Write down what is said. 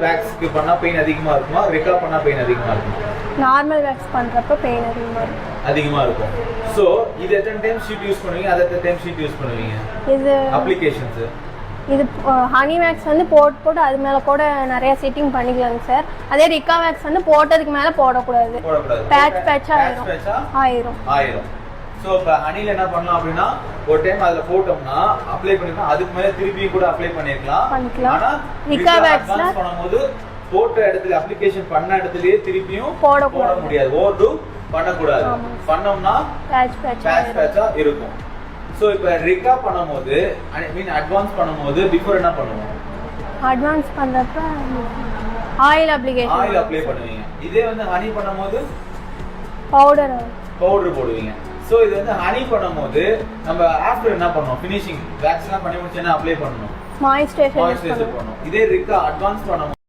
வேக்ஸ்க்கு பண்ணா பெயின் அதிகமா இருக்குமா, ரிகா பண்ணா பெயின் அதிகமா இருக்குமா? நார்மல் வேக்ஸ் பண்றப்ப பெயின் அதிகமா இருக்கும். சோ இது எத்தனை டைம் ஷீட் யூஸ் பண்ணுவீங்க, அது எத்தனை டைம் ஷீட் யூஸ் பண்ணுவீங்க? இது அப்ளிகேஷன்ஸ் இது ஹனி வேக்ஸ் வந்து போட்டு அது மேல கூட நிறைய செட்டிங் பண்ணிக்கலாங்க சார். அதே ரிகா வேக்ஸ் வந்து போட்டதுக்கு மேல போடக்கூடாது. பேட்ச் ஆயிரும். சோ இப்ப ஹனில என்ன பண்ணலாம் அப்படின்னா ஒரு டைம் அதுல போட்டோம்னா அப்ளை பண்ணிக்கலாம், அதுக்கு மேல திருப்பியும் கூட அப்ளை பண்ணிக்கலாம். ஆனா ரிகா வேக்ஸ்ல பண்ணும்போது போட்ட இடத்துல அப்ளிகேஷன் பண்ண இடத்துலயே திருப்பியும் போட முடியாது, ஓவர்டு பண்ணக்கூடாது. பண்ணோம்னா பேட்சா இருக்கும். சோ இப்போ ரிகா பண்ணும்போது அட்வான்ஸ் பண்ணும்போது பிஃபோர் என்ன பண்ணுவோம்? அட்வான்ஸ் பண்றப்ப ஆயில் அப்ளை பண்ணுவீங்க. இதே வந்து ஹனி பண்ணும்போது பவுடர் போடுவீங்க. சோ இது வந்து ஹனி பண்ணும்போது நம்ம ஆஃப்டர் என்ன பண்ணுவோம்? ஃபினிஷிங் வேக்ஸ் எல்லாம் பண்ணி முடிச்சா அப்ளை பண்ணனும், மாய்ஸ்சரைசர் பண்ணனும். இதே ரிகா அட்வான்ஸ் பண்ணும்போது